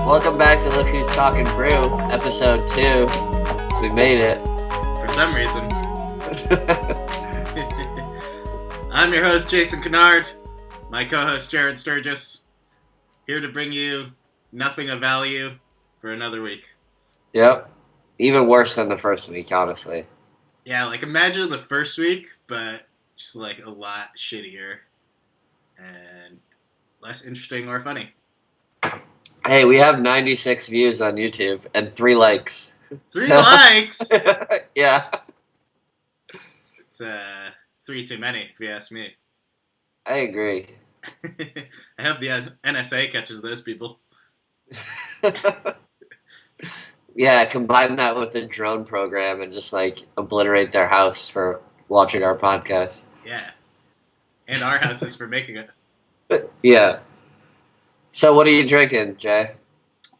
Welcome back to Look Who's Talking Brew, episode 2. We made it. For some reason. I'm your host, Jason Kennard. My co-host, Jared Sturgis. Here to bring you nothing of value for another week. Yep. Even worse than the first week, honestly. Yeah, like imagine the first week, but just like a lot shittier and less interesting or funny. Hey, we have 96 views on YouTube and 3 likes. 3 likes? Yeah. It's 3 too many, if you ask me. I agree. I hope the NSA catches those people. Yeah, combine that with the drone program and just like obliterate their house for watching our podcast. Yeah. And our houses for making it. Yeah. So what are you drinking, Jay?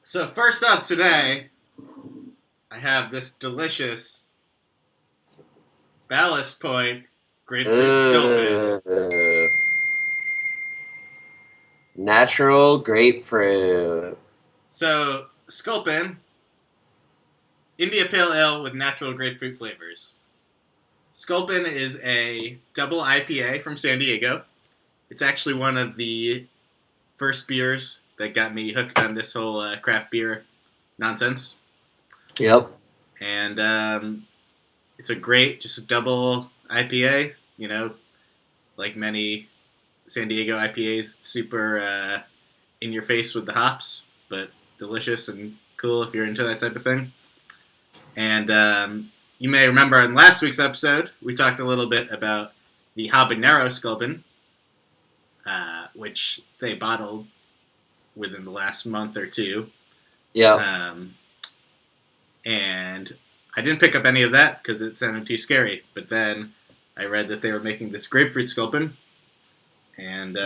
So first up today, I have this delicious Ballast Point Grapefruit Sculpin. Natural grapefruit. So, Sculpin, India Pale Ale with natural grapefruit flavors. Sculpin is a double IPA from San Diego. It's actually one of the first beers that got me hooked on this whole craft beer nonsense. Yep. And it's a great, just double IPA, you know, like many San Diego IPAs, super in your face with the hops, but delicious and cool if you're into that type of thing. And you may remember in last week's episode, we talked a little bit about the Habanero Sculpin, which they bottled within the last month or two. Yeah. And I didn't pick up any of that because it sounded too scary. But then I read that they were making this grapefruit Sculpin, and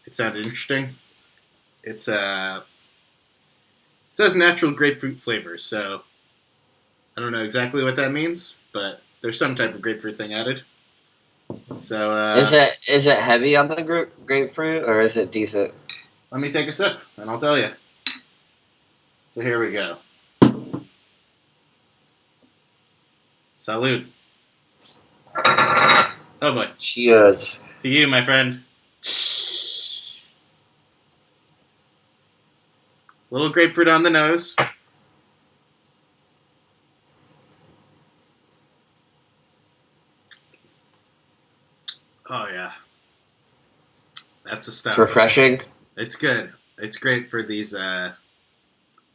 it sounded interesting. It says natural grapefruit flavors, so I don't know exactly what that means, but there's some type of grapefruit thing added. So is it heavy on the grapefruit, or is it decent? Let me take a sip, and I'll tell you. So here we go. Salud. Oh boy. Cheers. To you, my friend. Little grapefruit on the nose. Oh, yeah. That's the stuff. It's refreshing. It's good. It's great for these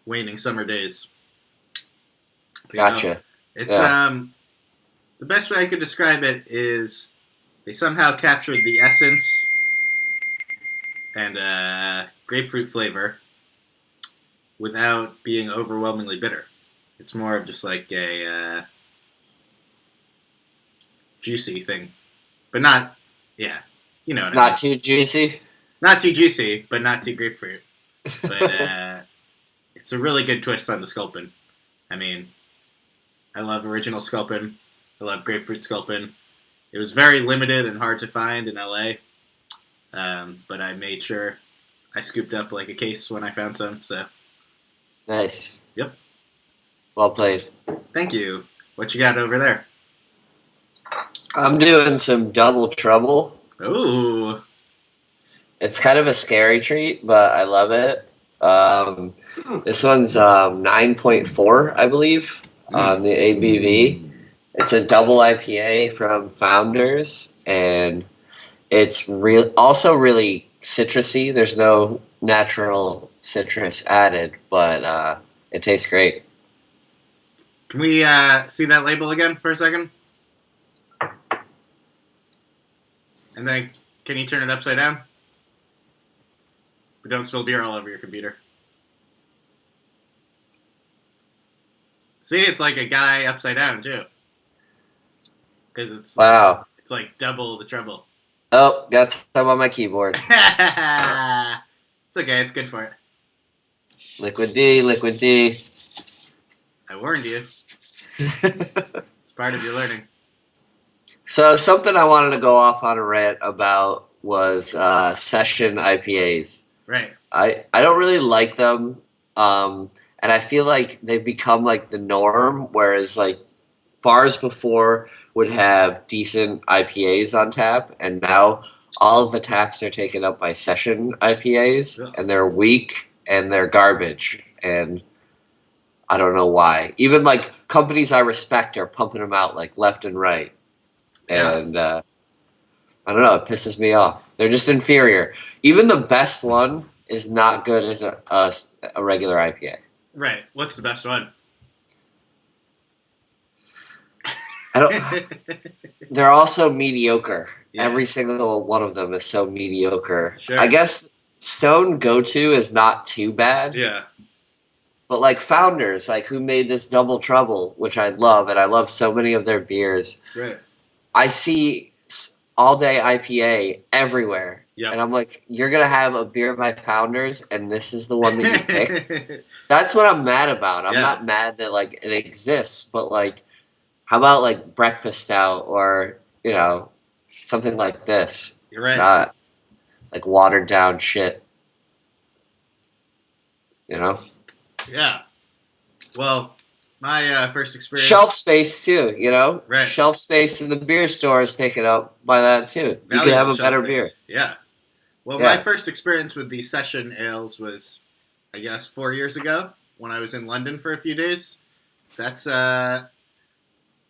waning summer days. Gotcha. It's the best way I could describe it is they somehow captured the essence and grapefruit flavor without being overwhelmingly bitter. It's more of just like a juicy thing, but not, yeah, you know what I mean. Not too juicy. Not too juicy, but not too grapefruit. But it's a really good twist on the Sculpin. I mean, I love original Sculpin. I love grapefruit Sculpin. It was very limited and hard to find in LA, but I made sure I scooped up like a case when I found some. So Nice. Yep. Well played. Thank you. What you got over there? I'm doing some Double Trouble. Ooh. It's kind of a scary treat, but I love it. This one's 9.4, I believe, on the ABV. It's a double IPA from Founders, and it's also really citrusy. There's no natural citrus added, but it tastes great. Can we see that label again for a second? And then, can you turn it upside down? But don't spill beer all over your computer. See, it's like a guy upside down, too. Because it's Wow. it's like double the trouble. Oh, got some on my keyboard. It's okay, it's good for it. Liquid D, Liquid D. I warned you. It's part of your learning. So something I wanted to go off on a rant about was session IPAs. Right. I don't really like them, and I feel like they've become like the norm, whereas like bars before would have decent IPAs on tap, and now all of the taps are taken up by session IPAs, Ugh. and they're weak and they're garbage, and I don't know why. Even like companies I respect are pumping them out like left and right, Yeah. and I don't know. It pisses me off. They're just inferior. Even the best one is not good as a regular IPA. Right. What's the best one? I don't. They're also mediocre. Yeah. Every single one of them is so mediocre. Sure. I guess Stone Go-To is not too bad. Yeah. But like Founders, like who made this Double Trouble, which I love, and I love so many of their beers. Right. I see all day IPA everywhere. Yep. And I'm like, you're going to have a beer by Founders, and this is the one that you pick? That's what I'm mad about. I'm not mad that like it exists, but like, how about like breakfast stout or, you know, something like this? You're right. Not like watered down shit. You know? Yeah. Well, my first experience. Shelf space too, you know? Right. Shelf space in the beer store is taken up by that too. You can have a better beer. Yeah. Well, Yeah. my first experience with these session ales was, I guess, 4 years ago when I was in London for a few days. That's, I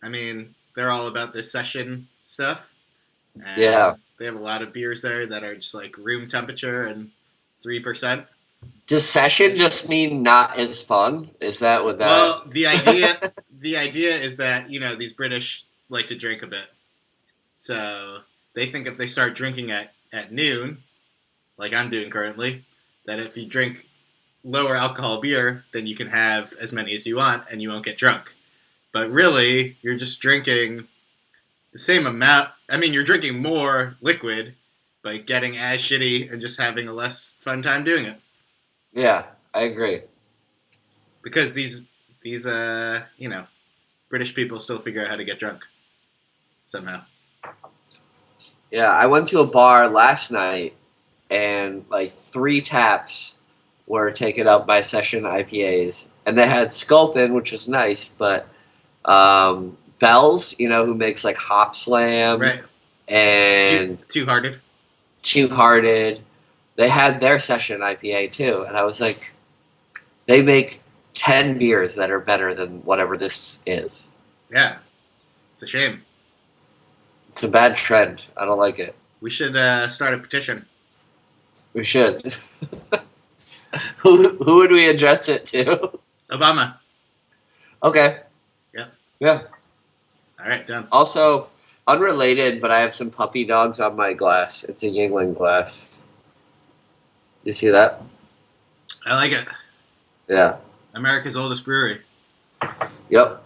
mean, they're all about this session stuff. And Yeah. They have a lot of beers there that are just like room temperature and 3%. Does session just mean not as fun? Is that what that? Well, the idea is that, you know, these British like to drink a bit. So they think if they start drinking at noon, like I'm doing currently, that if you drink lower alcohol beer, then you can have as many as you want and you won't get drunk. But really, you're just drinking the same amount. I mean, you're drinking more liquid, but getting as shitty and just having a less fun time doing it. Yeah, I agree. Because these you know, British people still figure out how to get drunk somehow. Yeah, I went to a bar last night, and like 3 taps were taken up by session IPAs, and they had Sculpin, which was nice, but Bell's, you know, who makes like Hop Slam, Right. and Two-Hearted. Two-Hearted, they had their session IPA too, and I was like, they make 10 beers that are better than whatever this is. Yeah. It's a shame. It's a bad trend. I don't like it. We should start a petition. We should. Who would we address it to? Obama. Okay. Yep. Yeah. All right, done. Also, unrelated, but I have some puppy dogs on my glass. It's a Yingling glass. You see that? I like it. Yeah. America's oldest brewery. Yep.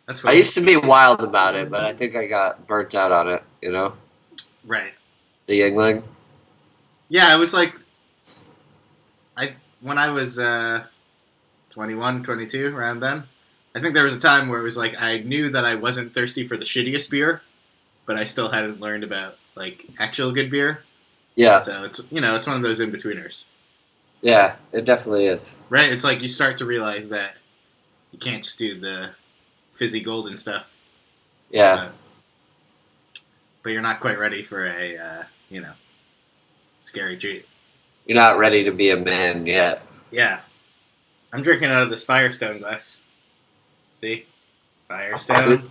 That's cool. I used to be wild about it, but I think I got burnt out on it, you know? Right. The Yingling. Yeah, it was like when I was 21, 22, around then. I think there was a time where it was like I knew that I wasn't thirsty for the shittiest beer, but I still hadn't learned about like actual good beer. Yeah. So it's, you know, it's one of those in-betweeners. Yeah, it definitely is. Right? It's like you start to realize that you can't just do the fizzy golden stuff. Yeah. But you're not quite ready for a, you know, scary treat. You're not ready to be a man yet. Yeah. I'm drinking out of this Firestone glass. See? Firestone.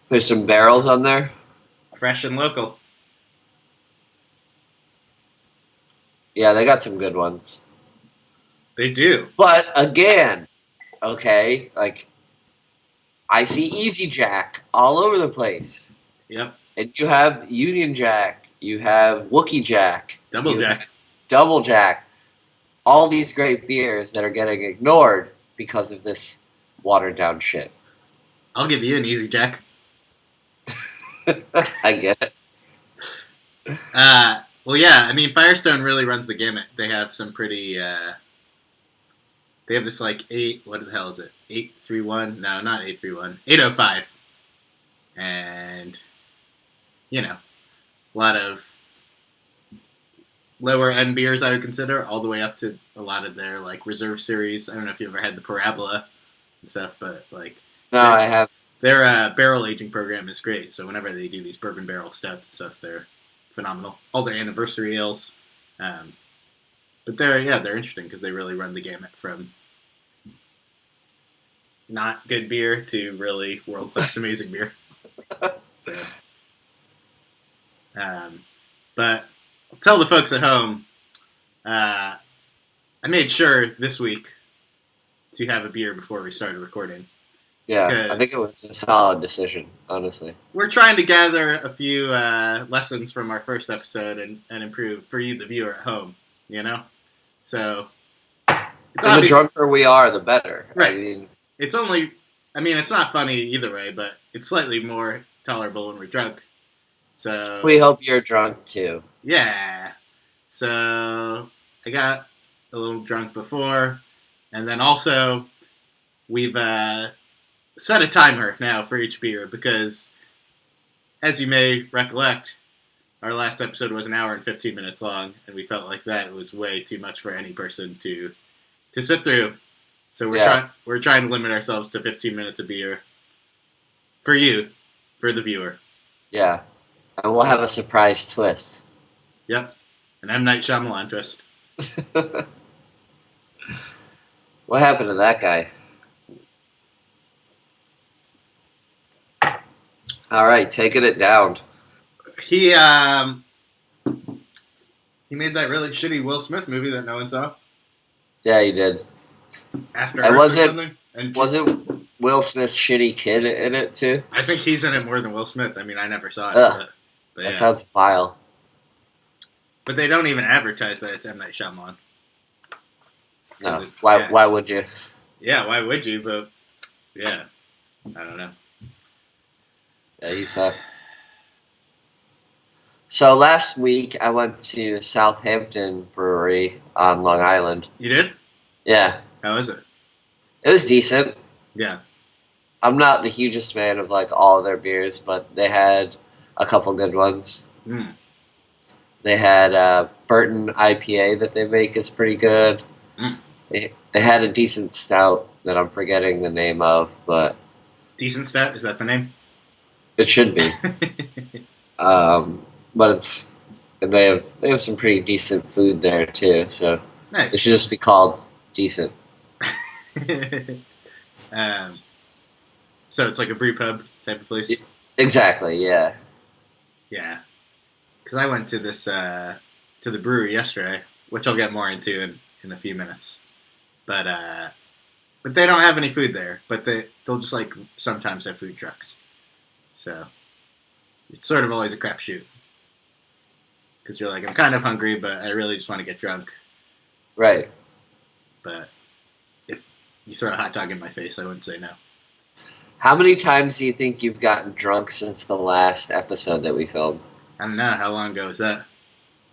There's some barrels on there. Fresh and local. Yeah, they got some good ones. They do. But again, okay, like I see Easy Jack all over the place. Yep. And you have Union Jack, you have Wookie Jack, Double you Jack. have Double Jack. All these great beers that are getting ignored because of this watered down shit. I'll give you an Easy Jack. I get it. Well, yeah. I mean, Firestone really runs the gamut. They have some pretty. They have this like eight. What the hell is it? 831? No, not 831. 805. And a lot of lower end beers I would consider, all the way up to a lot of their like reserve series. I don't know if you ever had the Parabola and stuff, but like No, I have. their barrel aging program is great. So whenever they do these bourbon barrel stout and stuff, they're phenomenal. All their anniversary ales, but they're interesting because they really run the gamut from not good beer to really world class amazing beer. So, but I'll tell the folks at home, I made sure this week to have a beer before we started recording. Yeah, I think it was a solid decision, honestly. We're trying to gather a few lessons from our first episode and improve for you, the viewer at home, So, The drunker we are, the better. Right. It's not funny either way, but it's slightly more tolerable when we're drunk. So we hope you're drunk too. Yeah. So I got a little drunk before, and then also we've set a timer now for each beer because, as you may recollect, our last episode was an hour and 15 minutes long, and we felt like that was way too much for any person to sit through. So we're trying to limit ourselves to 15 minutes of beer for you, for the viewer. Yeah. And we'll have a surprise twist. Yep. An M. Night Shyamalan twist. What happened to that guy? All right, taking it down. He made that really shitty Will Smith movie that no one saw. Yeah, he did. After and Earth was or it something. And wasn't Will Smith's shitty kid in it too? I think he's in it more than Will Smith. I mean, I never saw it. But that sounds vile. But they don't even advertise that it's M. Night Shyamalan. No. Why would you? Yeah, why would you? But, yeah. I don't know. Yeah, he sucks. So last week I went to Southampton Brewery on Long Island. You did? Yeah. How is it? It was decent. Yeah. I'm not the hugest fan of like all of their beers, but they had a couple good ones. Mm. They had Burton IPA that they make is pretty good. Mm. They had a decent stout that I'm forgetting the name of, but Decent Stout? Is that the name? it should be. But they have some pretty decent food there too, so Nice. it should just be called decent. So it's like a brew pub type of place? Exactly, yeah. Yeah. Because I went to this to the brewery yesterday, which I'll get more into in a few minutes. But they don't have any food there. But they'll just like sometimes have food trucks. So it's sort of always a crapshoot. Because you're like, I'm kind of hungry, but I really just want to get drunk. Right. But if you throw a hot dog in my face, I wouldn't say no. How many times do you think you've gotten drunk since the last episode that we filmed? I don't know. How long ago was that?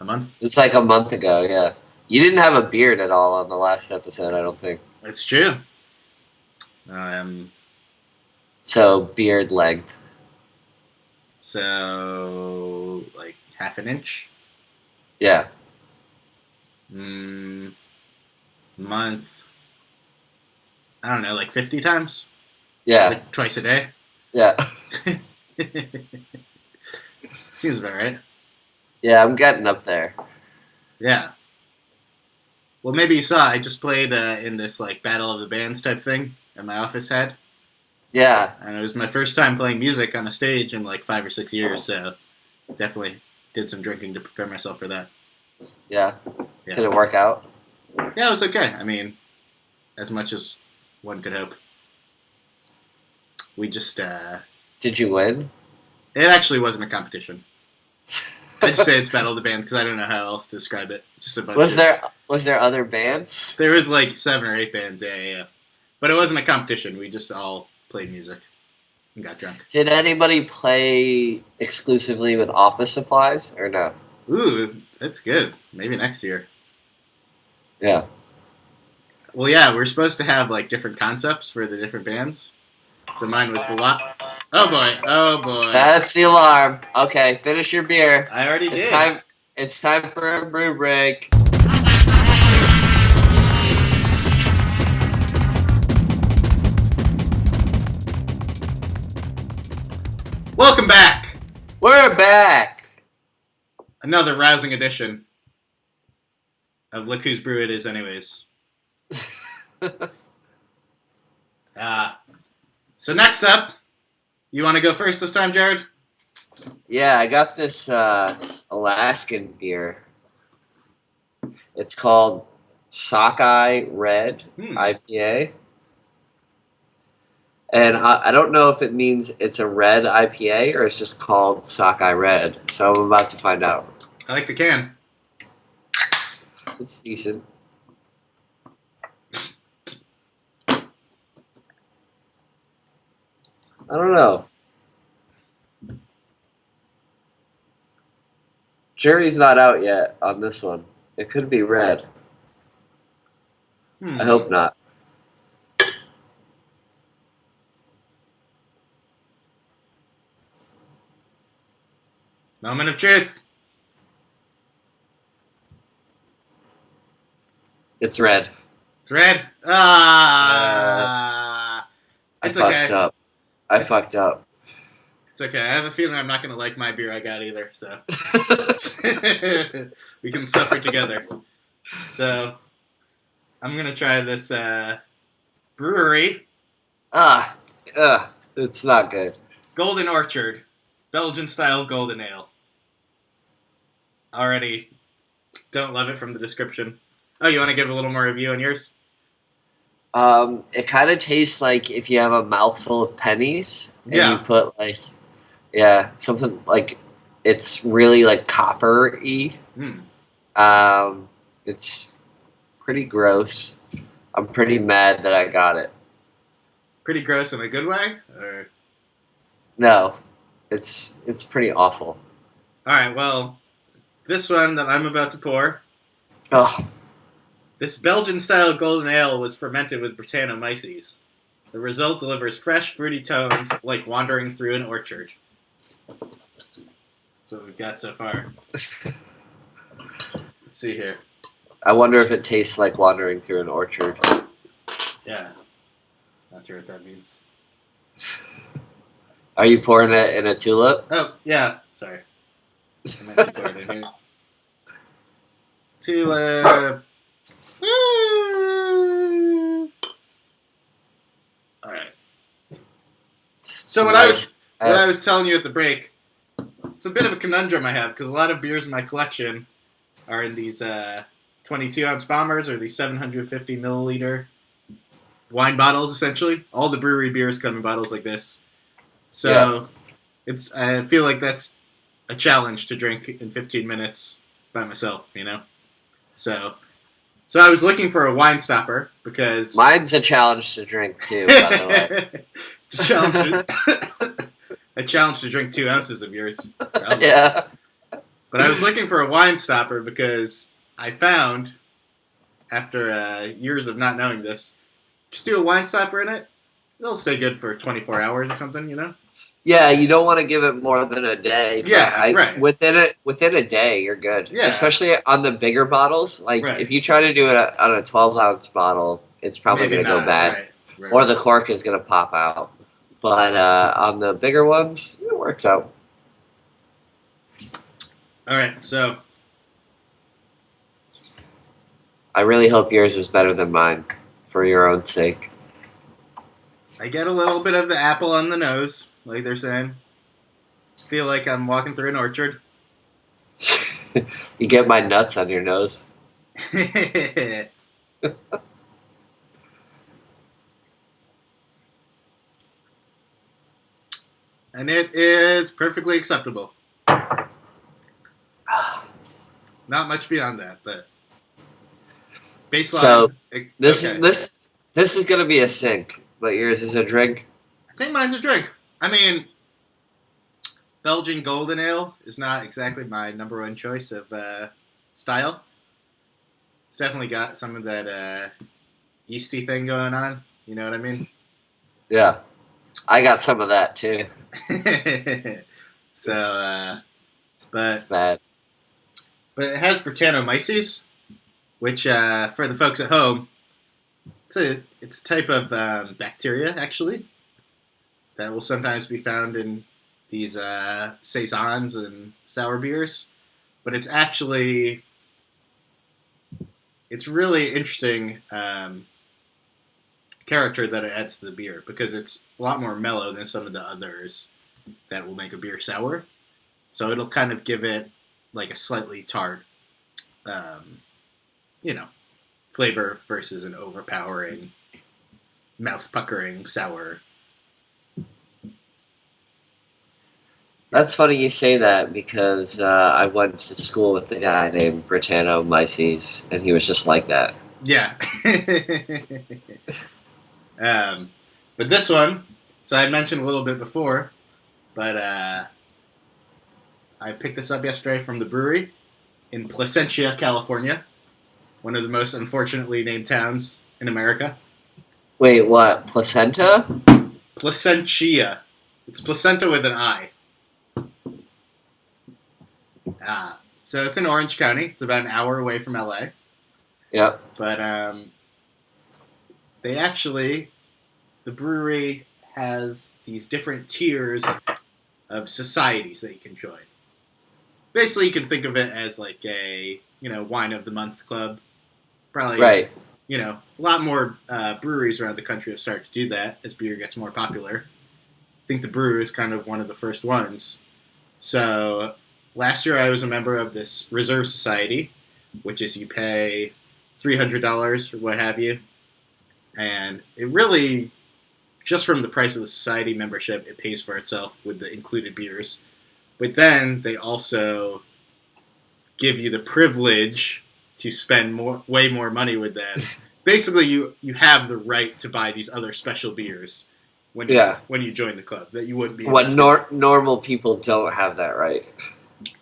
A month? It's like a month ago, yeah. You didn't have a beard at all on the last episode, I don't think. It's true. So, beard length. So, like, half an inch? Yeah. Month. I don't know, like 50 times? Yeah. Like twice a day? Yeah. Seems about right. Yeah, I'm getting up there. Yeah. Well, maybe you saw, I just played in this, like, Battle of the Bands type thing that my office had. Yeah. And it was my first time playing music on a stage in, like, 5 or 6 years, so definitely did some drinking to prepare myself for that. Yeah. Did it work out? Yeah, it was okay. I mean, as much as one could hope. We just, Did you win? It actually wasn't a competition. I just say it's Battle of the Bands because I don't know how else to describe it. Just a bunch. Was there other bands? There was like 7 or 8 bands. Yeah. But it wasn't a competition. We just all played music and got drunk. Did anybody play exclusively with office supplies or no? Ooh, that's good. Maybe next year. Yeah. Well, yeah, we're supposed to have like different concepts for the different bands. So mine was the lot. Oh boy. That's the alarm. Okay, finish your beer. I already did. It's time for a brew break. Welcome back. We're back. Another rousing edition of Look Whose Brew It Is anyways. So next up, you want to go first this time, Jared? Yeah, I got this Alaskan beer. It's called Sockeye Red IPA. And I don't know if it means it's a red IPA or it's just called Sockeye Red. So I'm about to find out. I like the can. It's decent. I don't know. Jury's not out yet on this one. It could be red. I hope not. Moment of truth. It's red. It's red. It's okay. I fucked up. It's okay. I have a feeling I'm not going to like my beer I got either, so. We can suffer together. So, I'm going to try this Brewery. It's not good. Golden Orchard. Belgian-style golden ale. Already don't love it from the description. Oh, you want to give a little more review on yours? It kind of tastes like if you have a mouthful of pennies and you put something like it's really like copper-y. It's pretty gross. I'm pretty mad that I got it. Pretty gross in a good way? Or? No, it's pretty awful. All right, well, this one that I'm about to pour. Oh. This Belgian-style golden ale was fermented with Brettanomyces. The result delivers fresh, fruity tones like wandering through an orchard. That's what we've got so far. Let's see here. I wonder if it tastes like wandering through an orchard. Yeah. Not sure what that means. Are you pouring it in a tulip? Oh, yeah. Sorry. I meant to pour it in here. Tulip. All right. So what I was telling you at the break, it's a bit of a conundrum I have because a lot of beers in my collection are in these 22-ounce bombers or these 750 milliliter wine bottles. Essentially, all the brewery beers come in bottles like this. So I feel like that's a challenge to drink in 15 minutes by myself. You know, so I was looking for a wine stopper because mine's a challenge to drink too. By the way, it's a challenge to drink 2 ounces of yours. Probably. Yeah, but I was looking for a wine stopper because I found after years of not knowing this, just do a wine stopper in it. It'll stay good for 24 hours or something. You know. Yeah, you don't want to give it more than a day. Right. Within a day, you're good. Yeah. Especially on the bigger bottles. Like, if you try to do it on a 12-ounce bottle, it's probably going to go bad. Right. Or the cork is going to pop out. But on the bigger ones, it works out. All right, so. I really hope yours is better than mine, for your own sake. I get a little bit of the apple on the nose. Like they're saying. Feel like I'm walking through an orchard. You get my nuts on your nose. And it is perfectly acceptable. Not much beyond that, but baseline. So this Okay. this is gonna be a sink, but yours is a drink. I think mine's a drink. I mean, Belgian Golden Ale is not exactly my number one choice of style. It's definitely got some of that yeasty thing going on. You know what I mean? Yeah, I got some of that too. So, It's bad. but it has Brettanomyces, which for the folks at home, it's a type of bacteria actually that will sometimes be found in these saisons and sour beers, but it's really interesting character that it adds to the beer because it's a lot more mellow than some of the others that will make a beer sour. So it'll kind of give it like a slightly tart, flavor versus an overpowering, mouth-puckering sour. That's funny you say that because I went to school with a guy named Brettanomyces, and he was just like that. Yeah. But this one, so I mentioned a little bit before, but I picked this up yesterday from the Brewery in Placentia, California, one of the most unfortunately named towns in America. Wait, what? Placenta? Placentia. It's placenta with an I. So it's in Orange County. It's about an hour away from LA. Yep. But the brewery has these different tiers of societies that you can join. Basically, you can think of it as like a, wine of the month club. Probably, right. A lot more breweries around the country have started to do that as beer gets more popular. I think the Brew is kind of one of the first ones. So last year I was a member of this Reserve Society, which is you pay $300 or what have you. And it really, just from the price of the society membership, it pays for itself with the included beers. But then they also give you the privilege to spend way more money with them. Basically, you have the right to buy these other special beers when you join the club that you wouldn't be able to. Normal people don't have that right.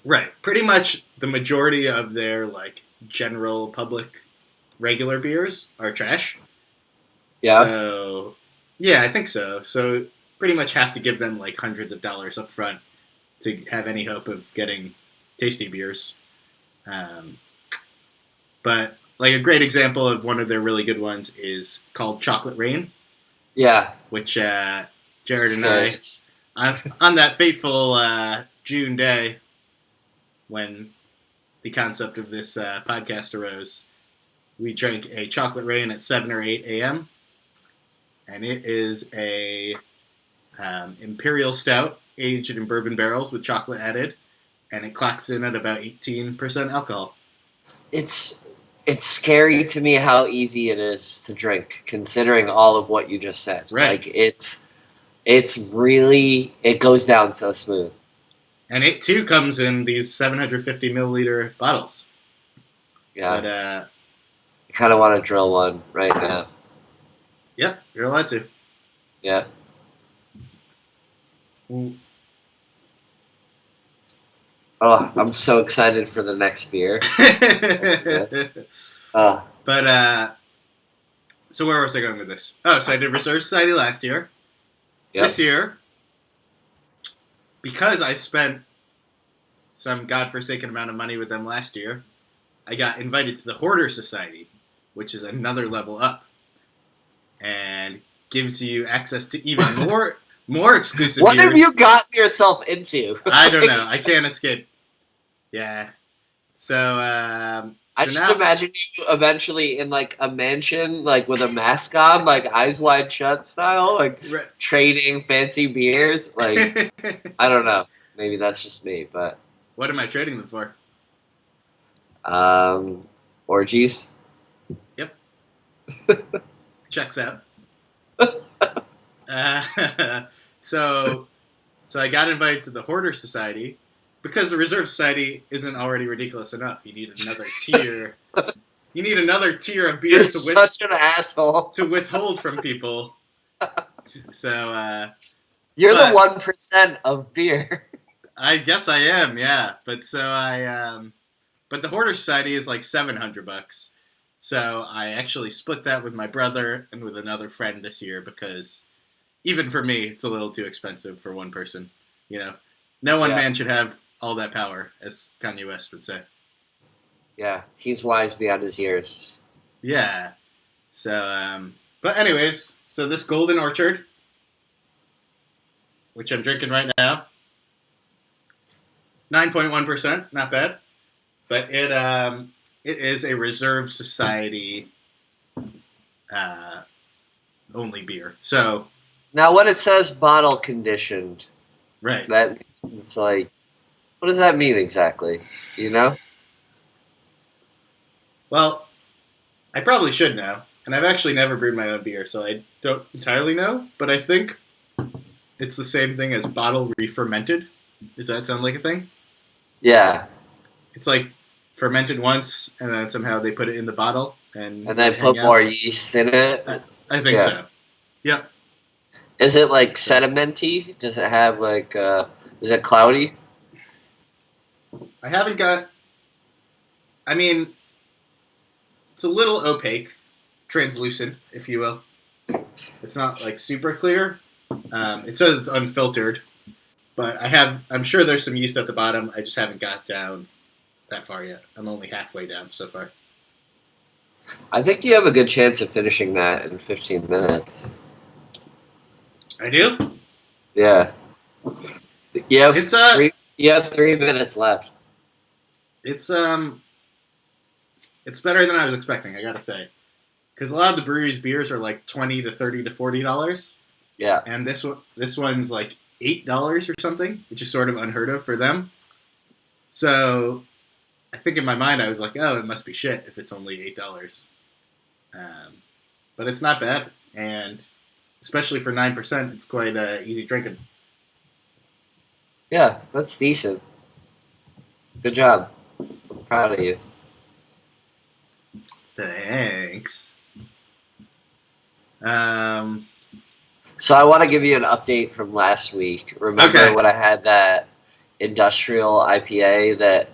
Right. Pretty much the majority of their like general public regular beers are trash. Yeah. So, yeah, I think so. So pretty much have to give them like hundreds of dollars up front to have any hope of getting tasty beers. But like a great example of one of their really good ones is called Chocolate Rain. Yeah. Which Jared and I, on that fateful June day when the concept of this podcast arose, we drank a Chocolate Rain at 7 or 8 a.m. And it is a imperial stout aged in bourbon barrels with chocolate added, and it clocks in at about 18% alcohol. It's scary to me how easy it is to drink, considering all of what you just said. Right. Like it's really, it goes down so smooth. And it too comes in these 750 milliliter bottles. Yeah. But I kind of want to drill one right now. Yeah, you're allowed to. Yeah. Oh, I'm so excited for the next beer. But, so where was I going with this? Oh, so I did Reserve Society last year. Yep. This year, because I spent some godforsaken amount of money with them last year, I got invited to the Hoarder Society, which is another level up. And gives you access to even more exclusive What beers. have you gotten yourself into? I don't know. I can't escape. Yeah. So, I just imagine you eventually in like a mansion, like with a mask on, like Eyes Wide Shut style, like trading fancy beers. Like, I don't know. Maybe that's just me, but. What am I trading them for? Orgies. Yep. Checks out. So So I got invited to the Hoarder Society because the Reserve Society isn't already ridiculous enough. You need another tier. You need another tier of beer You're such an asshole. to withhold from people. So you're the 1% of beer. I guess I am, yeah. But but the Hoarder Society is like $700. So I actually split that with my brother and with another friend this year because even for me, it's a little too expensive for one person. You know, no one man should have all that power, as Kanye West would say. Yeah, he's wise beyond his years. Yeah. So, but anyways, so this Golden Orchard, which I'm drinking right now, 9.1%, not bad. But it is a Reserve Society only beer. So now, when it says bottle conditioned, right, that it's like, what does that mean exactly? You know? Well, I probably should know, and I've actually never brewed my own beer, so I don't entirely know. But I think it's the same thing as bottle re-fermented. Does that sound like a thing? Yeah. It's like fermented once, and then somehow they put it in the bottle, and they put more yeast in it. I think so. Yep. Is it like sedimenty? Does it have like? Is it cloudy? I haven't got. I mean, it's a little opaque, translucent, if you will. It's not like super clear. It says it's unfiltered, but I'm sure there's some yeast at the bottom. I just haven't got down that far yet. I'm only halfway down so far. I think you have a good chance of finishing that in 15 minutes. I do? Yeah. You have, it's, you have 3 minutes left. It's better than I was expecting, I gotta say. Because a lot of the brewery's beers are like $20 to $30 to $40. Yeah. And this one's like $8 or something, which is sort of unheard of for them. So I think in my mind I was like, oh, it must be shit if it's only $8. But it's not bad, and especially for 9%, it's quite easy drinking. Yeah, that's decent. Good job. I'm proud of you. Thanks. So I want to give you an update from last week. Remember when I had that industrial IPA that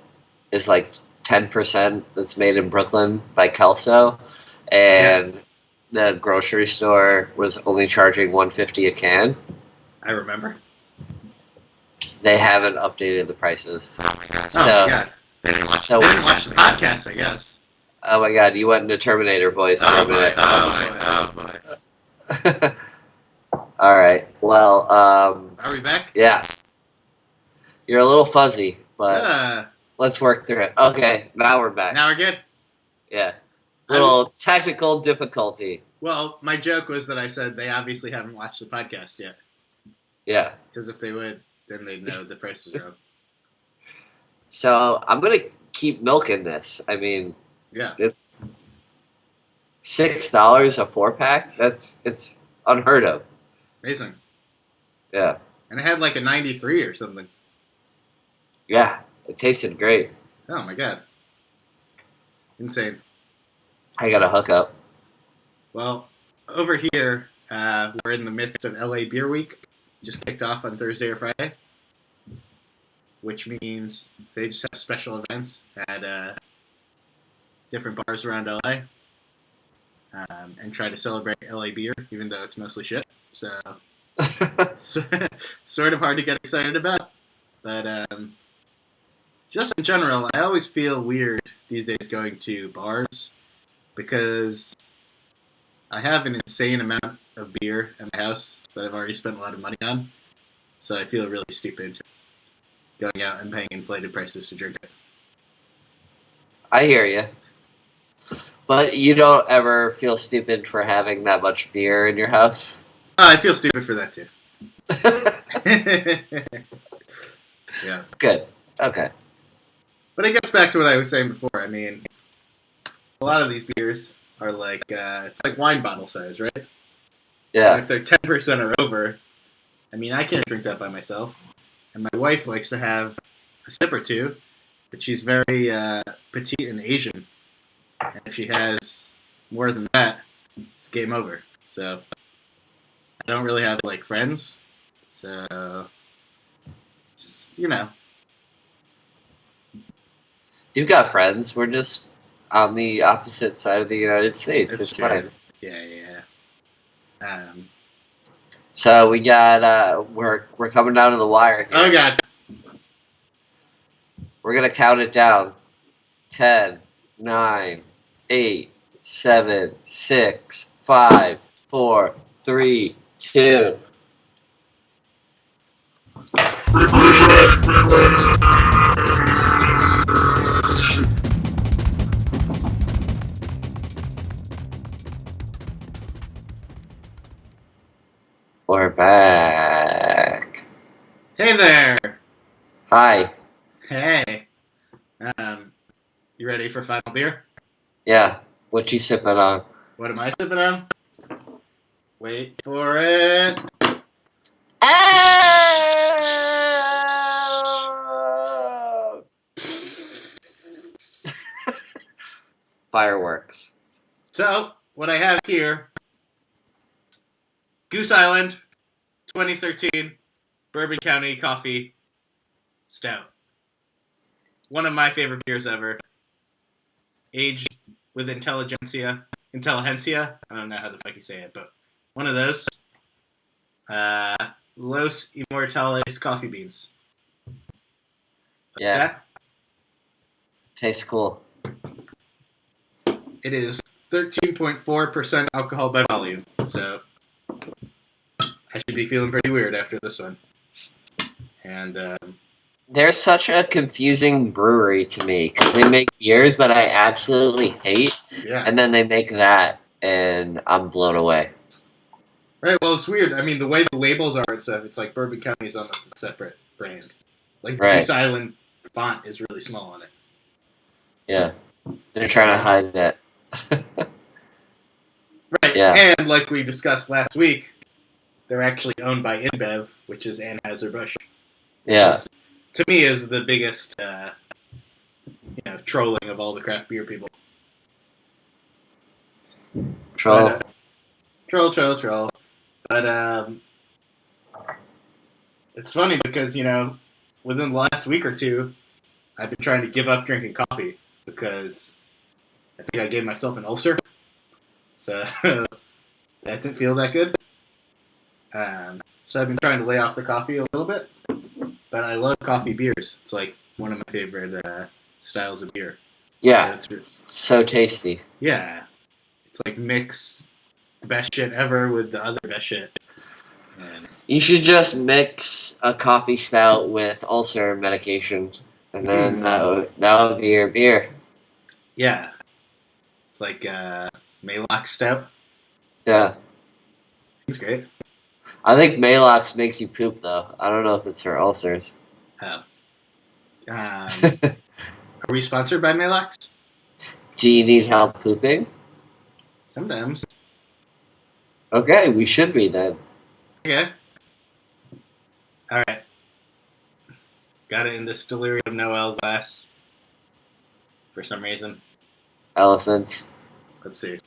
is like 10% that's made in Brooklyn by Kelso, and the grocery store was only charging $1.50 a can? I remember. They haven't updated the prices. Oh my god! They didn't watch the podcast, I guess. Oh my god! You went into Terminator voice for a minute. Oh boy. All right. Well. Are we back? Yeah. You're a little fuzzy, but let's work through it. Okay, now we're back. Now we're good? Yeah. Little technical difficulty. Well, my joke was that I said they obviously haven't watched the podcast yet. Yeah. Because if they would, then they'd know the price is wrong. So I'm going to keep milking this. I mean, it's $6 a 4-pack. It's unheard of. Amazing. Yeah. And it had like a 93 or something. Yeah. It tasted great. Oh my god. Insane. I got a hookup. Well, over here, we're in the midst of LA Beer Week. Just kicked off on Thursday or Friday. Which means they just have special events at different bars around LA. And try to celebrate LA beer, even though it's mostly shit. So, it's sort of hard to get excited about. But just in general, I always feel weird these days going to bars because I have an insane amount of beer at my house that I've already spent a lot of money on. So I feel really stupid going out and paying inflated prices to drink it. I hear you. But you don't ever feel stupid for having that much beer in your house? I feel stupid for that too. Yeah. Good. Okay. But it gets back to what I was saying before. I mean, a lot of these beers are like, it's like wine bottle size, right? Yeah. And if they're 10% or over, I mean, I can't drink that by myself. And my wife likes to have a sip or two, but she's very petite and Asian. And if she has more than that, it's game over. So I don't really have like friends. So just You've got friends. We're just on the opposite side of the United States. It's true. fine. Yeah. So we got we're coming down to the wire here. Oh god. We're gonna count it down. 10, 9, 8, 7, 6, 5, 4, 3, 2. We're back. Hey there. Hi. Hey. You ready for final beer? Yeah. What you sipping on? What am I sipping on? Wait for it. Fireworks. So, what I have here, Goose Island, 2013, Bourbon County Coffee Stout. One of my favorite beers ever. Aged with intelligentsia. I don't know how the fuck you say it, but one of those. Los Immortales coffee beans. Yeah. That, Tastes cool. it is 13.4% alcohol by volume, so I should be feeling pretty weird after this one. And They're such a confusing brewery to me because they make beers that I absolutely hate, yeah. and then they make that, and I'm blown away. Right, well, it's weird. I mean, the way the labels are and stuff, it's like Bourbon County is almost a separate brand. Like, the Goose Island font is really small on it. Yeah. They're trying to hide that. Right, Yeah. and like we discussed last week, they're actually owned by InBev, which is Anheuser-Busch. Yeah. Which is, to me, is the biggest, trolling of all the craft beer people. Troll. Troll. But it's funny because, within the last week or two, I've been trying to give up drinking coffee because I think I gave myself an ulcer. So that didn't feel that good. So I've been trying to lay off the coffee a little bit. But I love coffee beers. It's like one of my favorite styles of beer. Yeah. So tasty. Yeah. It's like mix the best shit ever with the other best shit. And You should just mix a coffee stout with ulcer medication, and then that would be your beer. yeah. It's like Maalox Step. Yeah. Seems great. I think Maalox makes you poop, though. I don't know if it's for ulcers. Oh. Are we sponsored by Maalox? Do you need help pooping? Sometimes. Okay, we should be then. Okay. Alright. Got it in this Delirium Noel glass. For some reason. Elephants. Let's see.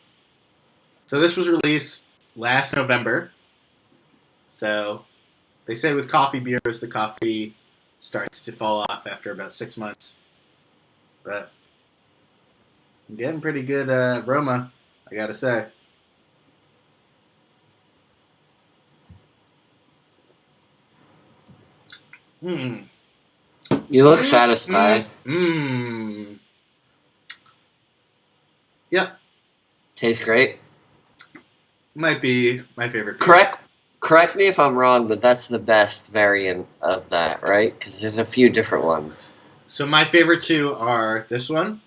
So this was released last November. So they say with coffee beers, the coffee starts to fall off after about 6 months. But I'm getting pretty good aroma, I gotta say. You look satisfied. Yep. Tastes great. Might be my favorite beer. Correct me if I'm wrong, but that's the best variant of that, right? Because there's a few different ones. So my favorite two are this one,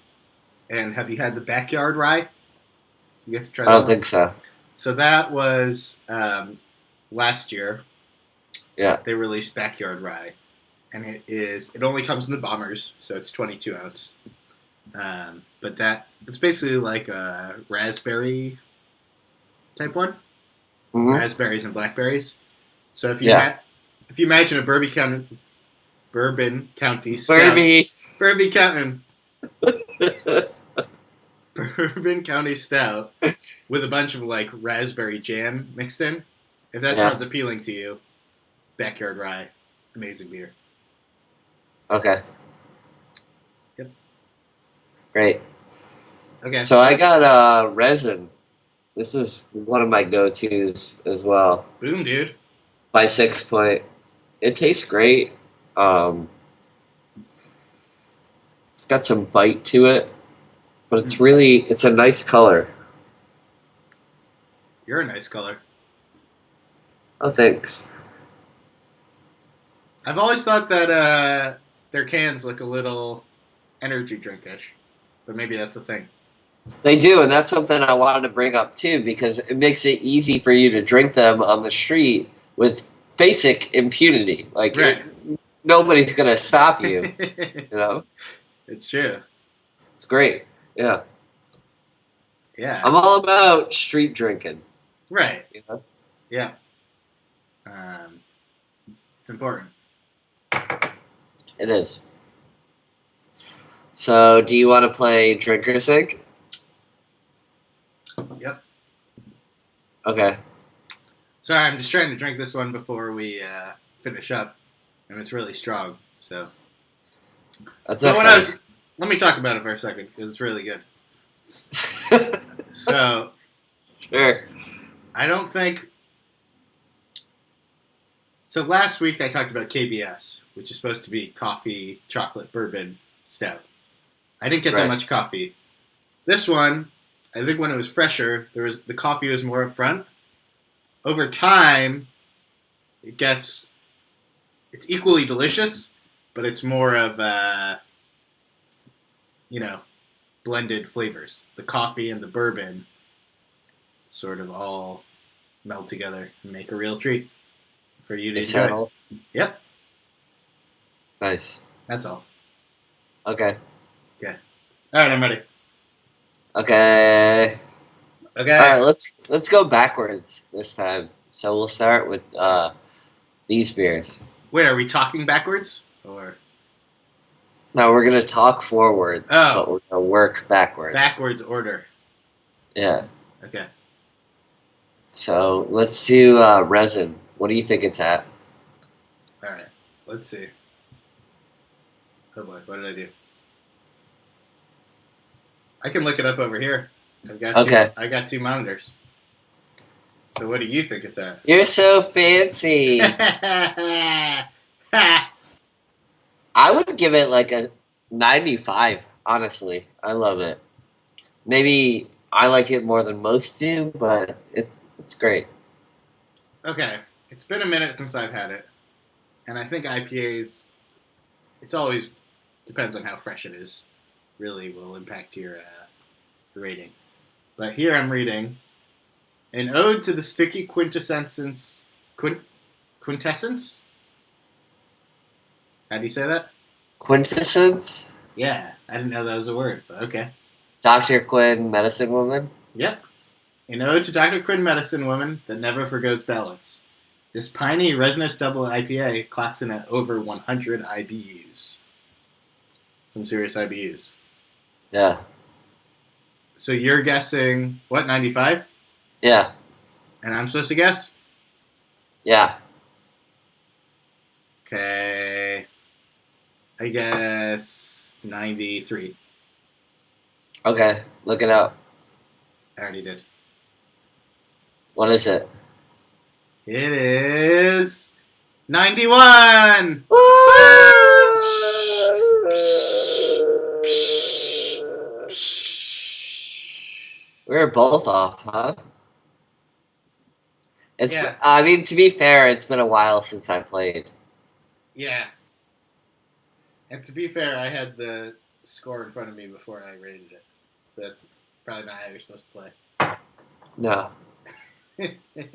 and have you had the Backyard Rye? You get to try that I don't one? think so. So that was last year. Yeah. They released Backyard Rye, and it only comes in the bombers, so it's 22 ounce. But it's basically like a raspberry type one. Mm-hmm. Raspberries and blackberries. So if if you imagine a Bourbon County Stout. Burby. Bourbon County Stout with a bunch of like raspberry jam mixed in. If that Yeah. sounds appealing to you, Backyard Rye, amazing beer. Okay. Yep. Great. Okay. So I got Resin. This is one of my go-tos as well. Boom, dude. By Sixpoint. It tastes great. It's got some bite to it, but it's a nice color. You're a nice color. Oh, thanks. I've always thought that their cans look a little energy drink-ish, but maybe that's the thing. They do, and that's something I wanted to bring up too, because it makes it easy for you to drink them on the street with basic impunity. Like, Right. nobody's gonna stop you. You know, It's true. it's great. Yeah, Yeah. I'm all about street drinking. Right. You know? Yeah. It's important. It is. So, do you want to play Drink or Sink? Yep. Okay. Sorry, I'm just trying to drink this one before we finish up, and it's really strong. So, That's but okay. let me talk about it for a second because it's really good. So, Sure. I don't think. So last week I talked about KBS, which is supposed to be coffee, chocolate, bourbon, stout. I didn't get that Right. much coffee. This one, I think when it was fresher, the coffee was more up front. Over time, it's equally delicious, but it's more of blended flavors. The coffee and the bourbon sort of all meld together and make a real treat for you to Is enjoy. that all? Yep, Nice. that's all. Okay. All right, I'm ready. Okay. Okay. All right. Let's go backwards this time. So we'll start with these beers. Wait, are we talking backwards or Now we're gonna talk forwards, Oh. but we're gonna work backwards. backwards order? Yeah. Okay. So let's do Resin. What do you think it's at? All right. Let's see. Oh boy, what did I do? I can look it up over here. I got two monitors. So what do you think it's at? You're so fancy. I would give it like a 95. Honestly, I love it. Maybe I like it more than most do, but it's great. Okay, it's been a minute since I've had it, and I think IPAs. It's always depends on how fresh it is. Really will impact your rating. But here I'm reading an ode to the sticky quintessence. Quintessence? How do you say that? Quintessence? Yeah, I didn't know that was a word, but okay. Dr. Quinn, Medicine Woman? Yep. An ode to Dr. Quinn Medicine Woman that never forgoes balance. This piney resinous double IPA clocks in at over 100 IBUs. Some serious IBUs. Yeah. So you're guessing, what, 95? Yeah. And I'm supposed to guess? Yeah. Okay. I guess 93. Okay. Look it up. I already did. What is it? It is 91! We were both off, huh? Yeah. I mean, to be fair, it's been a while since I played. Yeah. And to be fair, I had the score in front of me before I rated it. So that's probably not how you're supposed to play. No.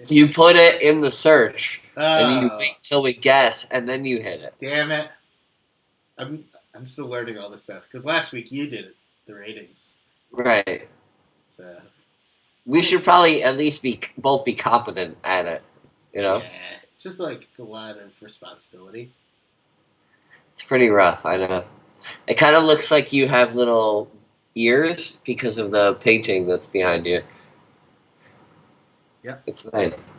You put it in the search, and you Oh, wait till we guess, and then you hit it. damn it. I'm still learning all this stuff. Because last week you did it, the ratings. Right. So, We should probably at least both be competent at it, you know? yeah. Just like it's a lot of responsibility. It's pretty rough, I know. It kind of looks like you have little ears because of the painting that's behind you. Yep. It's nice.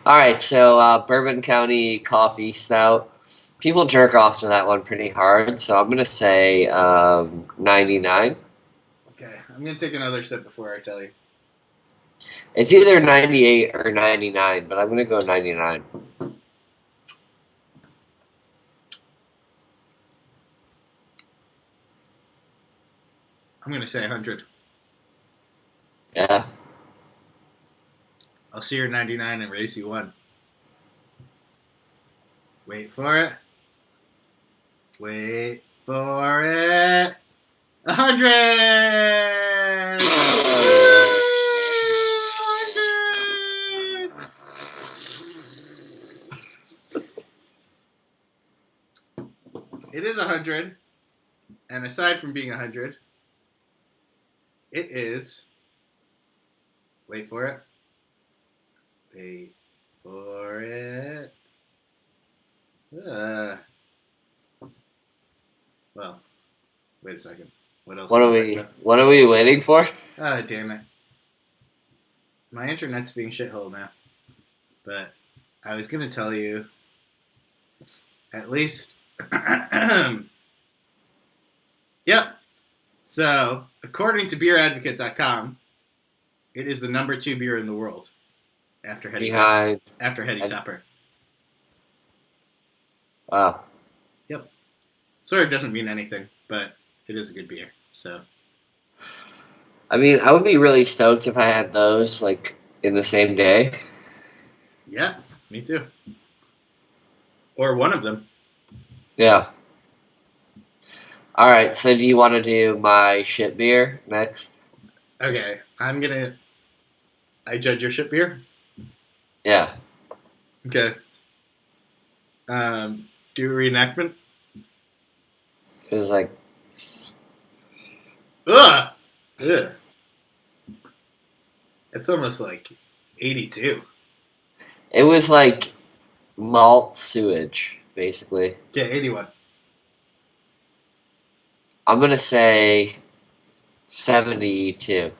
All right, so Bourbon County Coffee Stout. People jerk off to that one pretty hard, so I'm gonna say 99. Okay, I'm gonna take another sip before I tell you. It's either 98 or 99, but I'm gonna go 99. I'm gonna say 100. Yeah. I'll see your 99 and raise you 1. Wait for it. Wait for it. 100! It is 100, and aside from being 100, it is. Wait for it. Wait for it. Well, wait a second. What else? What are we waiting for? Ah, damn it. My internet's being shithole now. But I was gonna tell you at least. Yep. So, according to beeradvocate.com, it is the number 2 beer in the world after Heady Topper. Wow. Yep. Sort of doesn't mean anything, but it is a good beer. So, I mean, I would be really stoked if I had those like in the same day. yeah, me too. Or one of them. Yeah. All right. So, do you want to do my shit beer next? Okay, I judge your shit beer. Yeah. Okay. Do a reenactment. It was like. Ugh! Ugh. It's almost like 82. It was like malt sewage, basically. Okay, 81. I'm gonna say 72.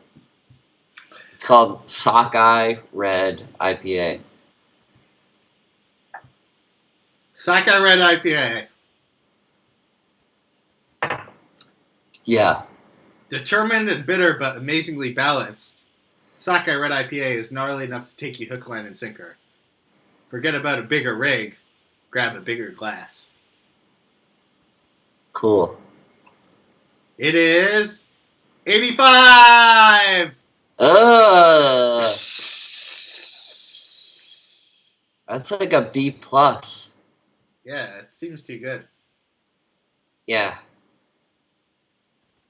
It's called Sockeye Red IPA. Sockeye Red IPA. Yeah. Determined and bitter, but amazingly balanced. Sockeye Red IPA is gnarly enough to take you hook, line, and sinker. Forget about a bigger rig. Grab a bigger glass. Cool. It is 85! That's like a B plus. Yeah, it seems too good. Yeah.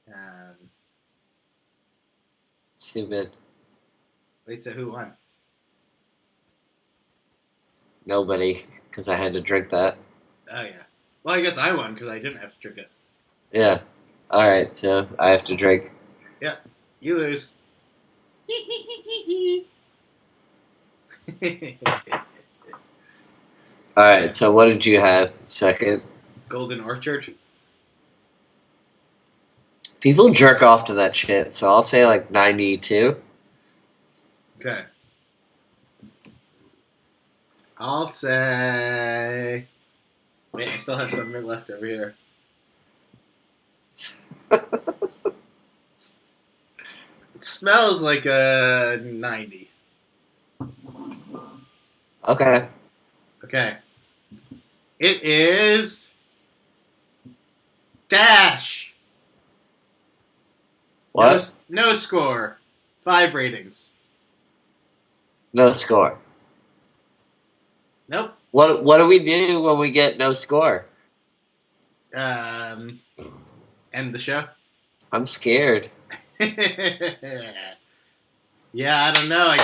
Um, Stupid. wait, so who won? Nobody, because I had to drink that. Oh, yeah. Well, I guess I won because I didn't have to drink it. Yeah. All right, so I have to drink. Yeah, you lose. All right, so what did you have second? Golden Orchard. People jerk off to that shit, so I'll say like 92. Okay. I'll say. Wait, I still have some left over here. It smells like a 90. Okay. Okay. It is. Dash. What? No score. 5 ratings. No score. Nope. What do we do when we get no score? End the show. I'm scared. Yeah, I don't know. I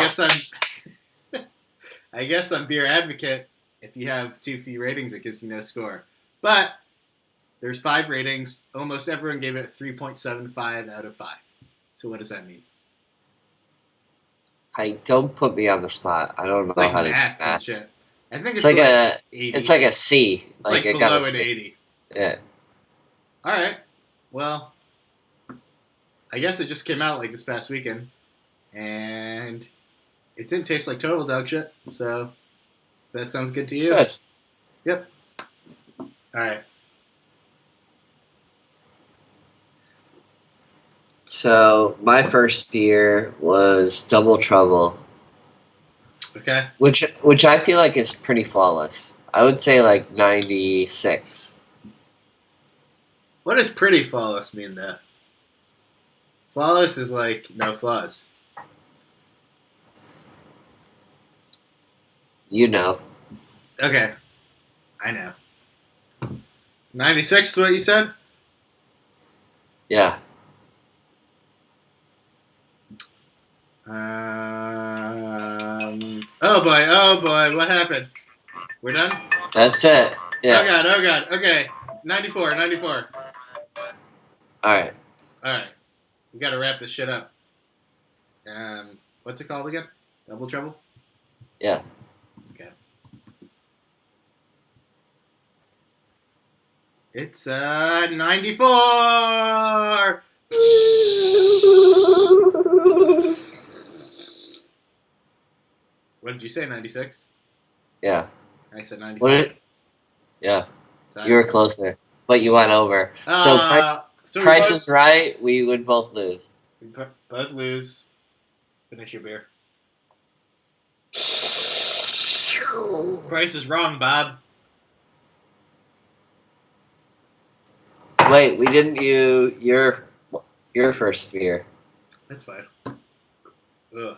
guess I'm beer advocate. If you have too few ratings, it gives you no score. But there's 5 ratings. Almost everyone gave it 3.75 out of 5. So what does that mean? don't put me on the spot. I don't It's know like how to do math and that. shit. I think It's like a 80. it's like a C. It's like it below got a an C. 80. Yeah. All right. Well, I guess it just came out like this past weekend, and it didn't taste like total dog shit. So that sounds good to you. Good. Yep. All right. So my first beer was Double Trouble, Okay. which I feel like is pretty flawless. I would say like 96. What does pretty flawless mean, though? Flawless is like no flaws. You know. Okay. I know. 96 is what you said? Yeah. Oh boy, what happened? We're done? That's it. Yeah. Oh god, okay. 94. Alright. Alright. We gotta wrap this shit up. What's it called again? Double Trouble? Yeah. Okay. It's 94! What did you say, 96? Yeah. I said 95. What did, yeah. Sorry. You were closer. But you went over. So price is right, we would both lose. We both lose. Finish your beer. Price is wrong, Bob. Wait, we didn't do your first beer. That's fine. Ugh.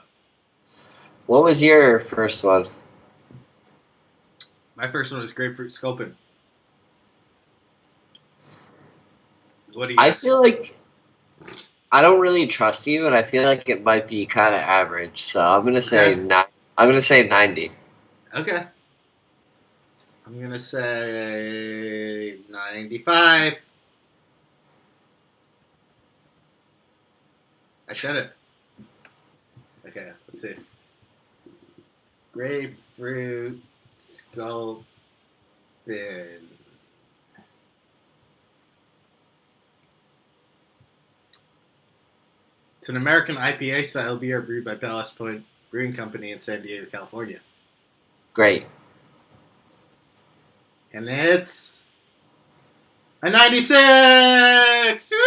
What was your first one? My first one was Grapefruit Sculpin. What do you I guess? feel like I don't really trust you, and I feel like it might be kind of average. So I'm gonna say I'm gonna say 90. Okay. I'm gonna say 95. I said it. Okay, let's see. Grapefruit Sculpin. It's an American IPA style beer brewed by Ballast Brewing Company in San Diego, California. Great. And it's a 96! Woo!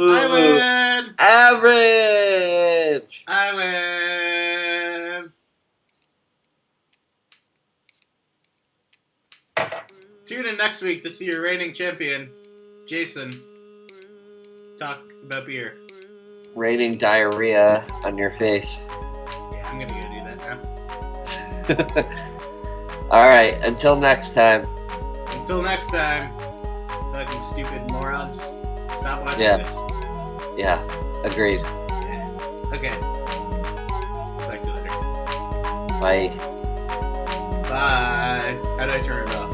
Ooh, I win! average. I win! Tune in next week to see your reigning champion, Jason, talk about beer. Raining diarrhea on your face. Yeah, I'm gonna go do that now. All right. Until next time. Until next time, fucking stupid morons. Stop watching this. Yeah. Agreed. Yeah. Okay. Talk to you later. Bye. Bye. How do I turn it off?